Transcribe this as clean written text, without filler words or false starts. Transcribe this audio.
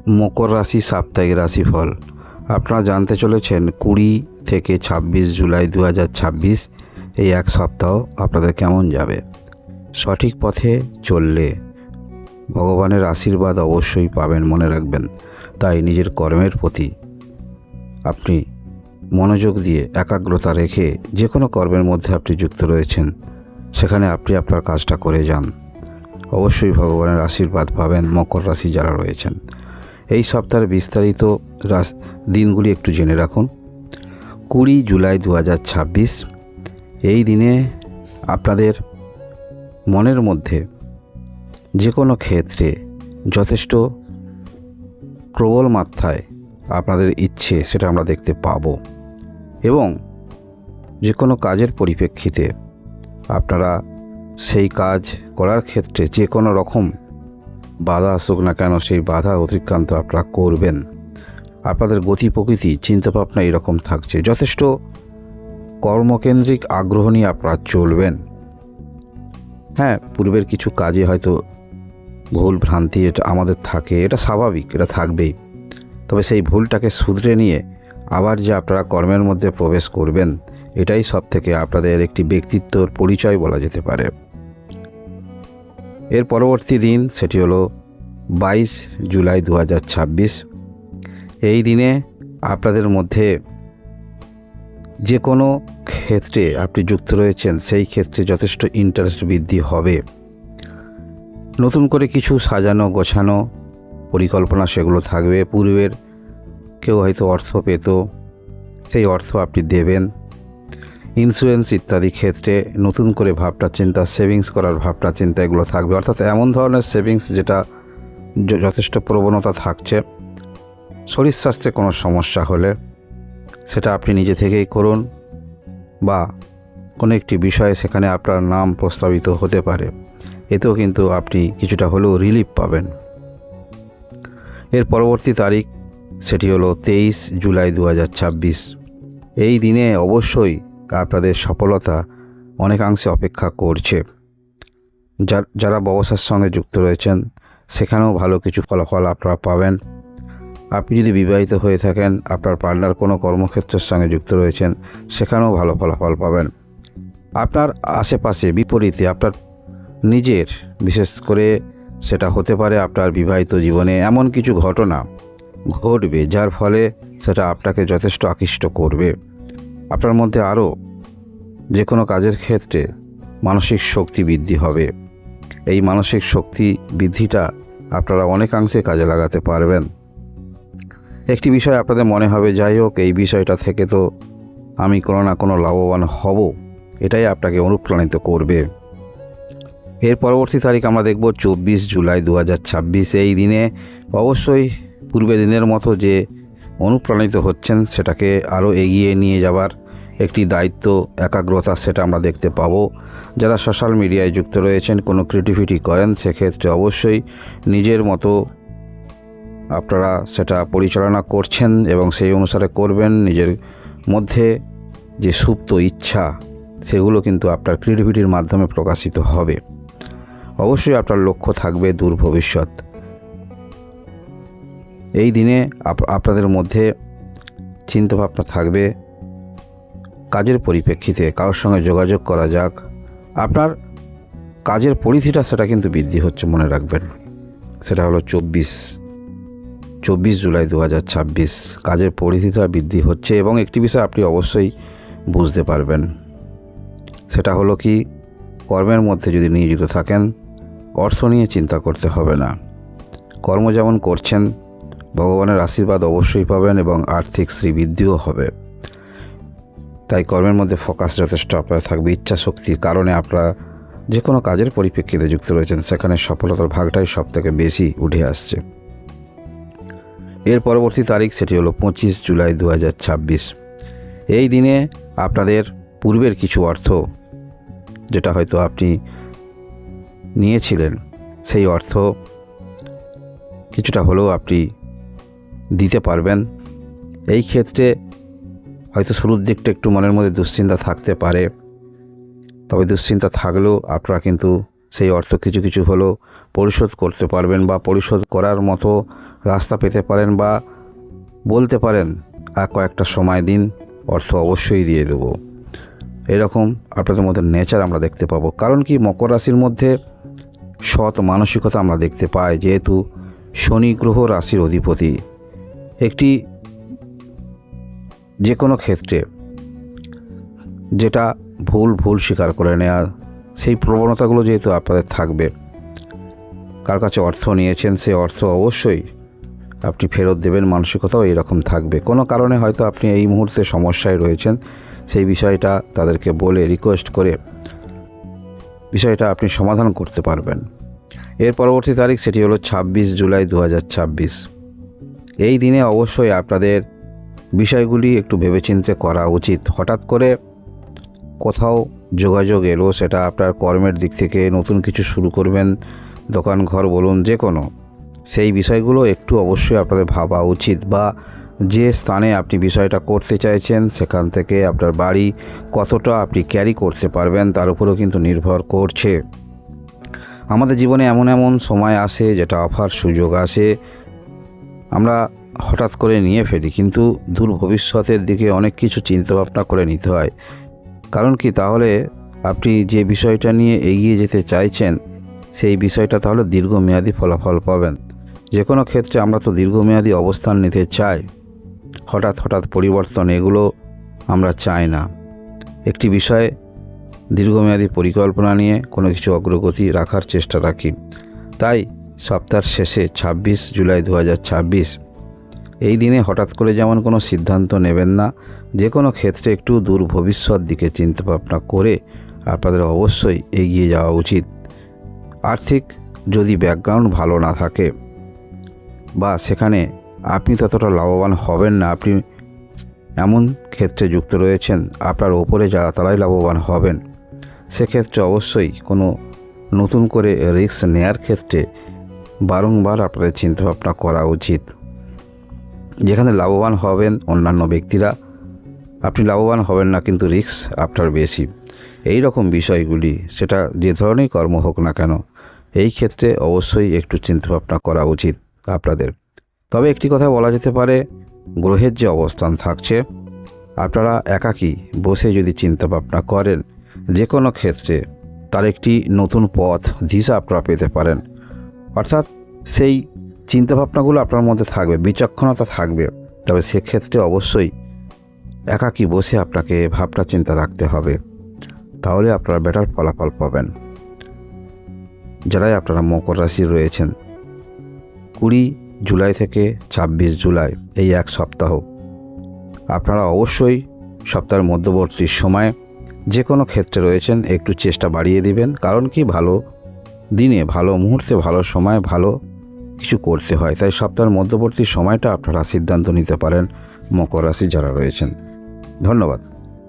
মকর রাশি সাপ্তাহিক রাশিফল আপনারা জানতে চলেছেন 20 থেকে 26 জুলাই 2026 এই এক সপ্তাহ আপনাদের কেমন যাবে। সঠিক পথে চললে ভগবানের আশীর্বাদ অবশ্যই পাবেন, মনে রাখবেন। তাই নিজের কর্মের প্রতি আপনি মনোযোগ দিয়ে একাগ্রতা রেখে যে কোনো কর্মের মধ্যে আপনি যুক্ত রয়েছেন সেখানে আপনি আপনার কাজটা করে যান, অবশ্যই ভগবানের আশীর্বাদ পাবেন। মকর রাশি যারা রয়েছেন এই সপ্তাহের বিস্তারিত দিনগুলি একটু জেনে রাখুন। 20 জুলাই 2026 এই দিনে আপনাদের মনের মধ্যে যে কোনো ক্ষেত্রে যথেষ্ট প্রবল মাত্রায় আপনাদের ইচ্ছে সেটা আমরা দেখতে পাবো, এবং যে কোনো কাজের পরিপ্রেক্ষিতে আপনারা সেই কাজ করার ক্ষেত্রে যে কোনো রকম বাধা আসুক না কেন সেই বাধা অতিক্রান্ত আপনারা করবেন। আপনাদের গতি প্রকৃতি চিন্তাভাবনা এরকম থাকছে, যথেষ্ট কর্মকেন্দ্রিক আগ্রহ নিয়ে আপনারা চলবেন। হ্যাঁ, পূর্বের কিছু কাজে হয়তো ভুল ভ্রান্তি এটা আমাদের থাকে, এটা স্বাভাবিক, এটা থাকবেই। তবে সেই ভুলটাকে শুধরে নিয়ে আবার যে আপনারা কর্মের মধ্যে প্রবেশ করবেন, এটাই সবথেকে আপনাদের একটি ব্যক্তিত্বর পরিচয় বলা যেতে পারে। এর পরবর্তী দিন সেটি হলো 22 জুলাই 2026। এই দিনে আপনাদের মধ্যে যে কোনো ক্ষেত্রে আপনি যুক্ত রয়েছেন সেই ক্ষেত্রে যথেষ্ট ইন্টারেস্ট বৃদ্ধি হবে। নতুন করে কিছু সাজানো গোছানো পরিকল্পনা সেগুলো থাকবে। পূর্বের কেউ হয়তো অর্থ পেত, সেই অর্থ আপনি দেবেন। ইন্স্যুরেন্স ইত্যাদি ক্ষেত্রে নতুন করে ভাবনা চিন্তা, সেভিংস করার ভাবনা চিন্তা এগুলো থাকবে। অর্থাৎ এমন ধরনের সেভিংস যেটা যথেষ্ট প্রবণতা থাকছে। শরীর স্বাস্থ্যে কোনো সমস্যা হলে সেটা আপনি নিজে থেকেই করুন, বা কোনো একটি বিষয়ে সেখানে আপনার নাম প্রস্তাবিত হতে পারে, এতেও কিন্তু আপনি কিছুটা হলেও রিলিফ পাবেন। এর পরবর্তী তারিখ সেটি হলো 23 জুলাই 2026। এই দিনে অবশ্যই আপনাদের সফলতা অনেকাংশে অপেক্ষা করছে। যারা ব্যবসার সঙ্গে যুক্ত রয়েছেন সেখানেও ভালো কিছু ফলাফল আপনারা পাবেন। আপনি যদি বিবাহিত হয়ে থাকেন, আপনার পার্টনার কোনো কর্মক্ষেত্রের সঙ্গে যুক্ত রয়েছেন, সেখানেও ভালো ফলাফল পাবেন। আপনার আশেপাশে বিপরীতে আপনার নিজের, বিশেষ করে সেটা হতে পারে আপনার বিবাহিত জীবনে এমন কিছু ঘটনা ঘটবে যার ফলে সেটা আপনাকে যথেষ্ট আকৃষ্ট করবে। আপনার মধ্যে আরও যে কোনো কাজের ক্ষেত্রে মানসিক শক্তি বৃদ্ধি হবে। এই মানসিক শক্তি বৃদ্ধিটা আপনারা অনেকাংশে কাজে লাগাতে পারবেন। একটি বিষয় আপনাদের মনে হবে, যাই হোক এই বিষয়টা থেকে তো আমি কোনো না কোনো লাভবান হব, এটাই আপনাকে অনুপ্রাণিত করবে। এর পরবর্তী তারিখ আমরা দেখব 24 জুলাই 2026। এই দিনে অবশ্যই পূর্বের দিনের মতো যে অনুপ্রাণিত হচ্ছেন সেটাকে আরও এগিয়ে নিয়ে যাবার একটি দায়িত্ব, একাগ্রতা সেটা আমরা দেখতে পাবো। যারা সোশ্যাল মিডিয়ায় যুক্ত রয়েছেন, কোনো ক্রিয়েটিভিটি করেন, সেক্ষেত্রে অবশ্যই নিজের মতো আপনারা সেটা পরিচালনা করছেন এবং সেই অনুসারে করবেন। নিজের মধ্যে যে সুপ্ত ইচ্ছা সেগুলো কিন্তু আপনার ক্রিয়েটিভিটির মাধ্যমে প্রকাশিত হবে। অবশ্যই আপনার লক্ষ্য থাকবে দূর ভবিষ্যৎ। এই দিনে আপনাদের মধ্যে চিন্তাভাবনা থাকবে কাজের পরিপ্রেক্ষিতে কারোর সঙ্গে যোগাযোগ করা যাক। আপনার কাজের পরিধিটা সেটা কিন্তু বৃদ্ধি হচ্ছে, মনে রাখবেন। সেটা হলো 24 জুলাই 2026। কাজের পরিধিটা বৃদ্ধি হচ্ছে এবং একটি বিষয় আপনি অবশ্যই বুঝতে পারবেন, সেটা হলো কি, কর্মের মধ্যে যদি নিয়োজিত থাকেন অর্থ নিয়ে চিন্তা করতে হবে না। কর্ম যেমন করছেন ভগবানের আশীর্বাদ অবশ্যই পাবেন এবং আর্থিক শ্রীবৃদ্ধিও হবে। তাই কর্মের মধ্যে ফোকাস যথেষ্ট আপনার থাকবে। ইচ্ছা শক্তির কারণে আপনারা যে কোনো কাজের পরিপ্রেক্ষিতে যুক্ত রয়েছেন সেখানে সফলতার ভাগটাই সবথেকে বেশি উঠে আসছে। এর পরবর্তী তারিখ সেটি হলো 25 জুলাই 2026। এই দিনে আপনাদের পূর্বের কিছু অর্থ যেটা হয়তো আপনি নিয়েছিলেন, সেই অর্থ কিছুটা হলেও আপনি দিতে পারবেন। এই ক্ষেত্রে হয়তো শুরুর দিকটা একটু মনের মধ্যে দুশ্চিন্তা থাকতে পারে, তবে দুশ্চিন্তা থাকলেও আপনারা কিন্তু সেই অর্থ কিছু কিছু হলেও পরিশোধ করতে পারবেন, বা পরিশোধ করার মতো রাস্তা পেতে পারেন বা বলতে পারেন আর কয়েকটা সময় দিন, অর্থ অবশ্যই দিয়ে দেবো। এরকম আপনাদের মধ্যে নেচার আমরা দেখতে পাবো। কারণ কি, মকর রাশির মধ্যে সৎ মানসিকতা আমরা দেখতে পাই, যেহেতু শনি গ্রহ রাশির অধিপতি। একটি যে কোনো ক্ষেত্রে যেটা ভুল স্বীকার করে নেওয়া, সেই প্রবণতাগুলো যেহেতু আপনাদের থাকবে। কার কাছে অর্থ নিয়েছেন, সেই অর্থ অবশ্যই আপনি ফেরত দেবেন, মানসিকতাও এইরকম থাকবে। কোনো কারণে হয়তো আপনি এই মুহূর্তে সমস্যায় রয়েছেন, সেই বিষয়টা তাদেরকে বলে রিকোয়েস্ট করে বিষয়টা আপনি সমাধান করতে পারবেন। এর পরবর্তী তারিখ সেটি হলো 26 জুলাই 2026। এই দিনে অবশ্যই আপনাদের বিষয়গুলি একটু ভেবেচিন্তে করা উচিত। হঠাৎ করে কোথাও যোগাযোগ এলো, সেটা আপনার কর্মের দিক থেকে নতুন কিছু শুরু করবেন, দোকান ঘর বলুন, যে কোনো, সেই বিষয়গুলো একটু অবশ্যই আপনাদের ভাবা উচিত। বা যে স্থানে আপনি বিষয়টা করতে চাইছেন, সেখান থেকে আপনার বাড়ি কতটা আপনি ক্যারি করতে পারবেন, তার উপরেও কিন্তু নির্ভর করছে। আমাদের জীবনে এমন এমন সময় আসে, যেটা অফার সুযোগ আসে আমরা হঠাৎ করে নিয়ে ফেলি, কিন্তু দূর ভবিষ্যতের দিকে অনেক কিছু চিন্তাভাবনা করে নিতে হয়। কারণ কি, তাহলে আপনি যে বিষয়টা নিয়ে এগিয়ে যেতে চাইছেন, সেই বিষয়টা তাহলে দীর্ঘমেয়াদী ফলাফল পাবেন। যে কোনো ক্ষেত্রে আমরা তো দীর্ঘমেয়াদী অবস্থান নিতে চাই, হঠাৎ পরিবর্তন এগুলো আমরা চাই না। একটি বিষয়ে দীর্ঘমেয়াদী পরিকল্পনা নিয়ে কোনো কিছু অগ্রগতি রাখার চেষ্টা রাখি। তাই সপ্তাহের শেষে 26 জুলাই 2026 এই দিনে হঠাৎ করে যেমন কোনো সিদ্ধান্ত নেবেন না। যে কোনো ক্ষেত্রে একটু দূর ভবিষ্যৎ দিকে চিন্তাভাবনা করে আপনাদের অবশ্যই এগিয়ে যাওয়া উচিত। আর্থিক যদি ব্যাকগ্রাউন্ড ভালো না থাকে বা সেখানে আপনি ততটা লাভবান হবেন না, আপনি এমন ক্ষেত্রে যুক্ত রয়েছেন আপনার ওপরে যারা, তারাই লাভবান হবেন, সেক্ষেত্রে অবশ্যই কোনো নতুন করে রিস্ক নেয়ার ক্ষেত্রে বারংবার আপনাদের চিন্তাভাবনা করা উচিত। যেখানে লাভবান হবেন অন্যান্য ব্যক্তিরা, আপনি লাভবান হবেন না, কিন্তু রিস্ক আপনার বেশি। এই রকম বিষয়গুলি, সেটা যে ধরনেরই কর্ম হোক না কেন, এই ক্ষেত্রে অবশ্যই একটু চিন্তাভাবনা করা উচিত আপনাদের। তবে একটি কথা বলা যেতে পারে, গ্রহের যে অবস্থান থাকছে, আপনারা একাকী বসে যদি চিন্তাভাবনা করেন, যে কোনো ক্ষেত্রে তার একটি নতুন পথ দিশা আপনারা পেতে পারেন। অর্থাৎ সেই চিন্তাভাবনাগুলো আপনার মধ্যে থাকবে, বিচক্ষণতা থাকবে। তবে সেক্ষেত্রে অবশ্যই একাকী বসে আপনাকে ভাবনা চিন্তা রাখতে হবে, তাহলে আপনারা বেটার ফলাফল পাবেন। যারাই আপনারা মকর রাশি রয়েছেন, 20 জুলাই থেকে 26 জুলাই এই এক সপ্তাহ আপনারা অবশ্যই সপ্তাহের মধ্যবর্তী সময়ে যে কোনো ক্ষেত্রে রয়েছেন একটু চেষ্টা বাড়িয়ে দিবেন। কারণ কি, ভালো দিনে, ভালো মুহূর্তে, ভালো সময় ভালো কিছু করতে হয়। তাই সপ্তাহের মধ্যবর্তী সময়টা আপনারা সিদ্ধান্ত নিতে পারেন মকর রাশি যারা রয়েছেন। ধন্যবাদ।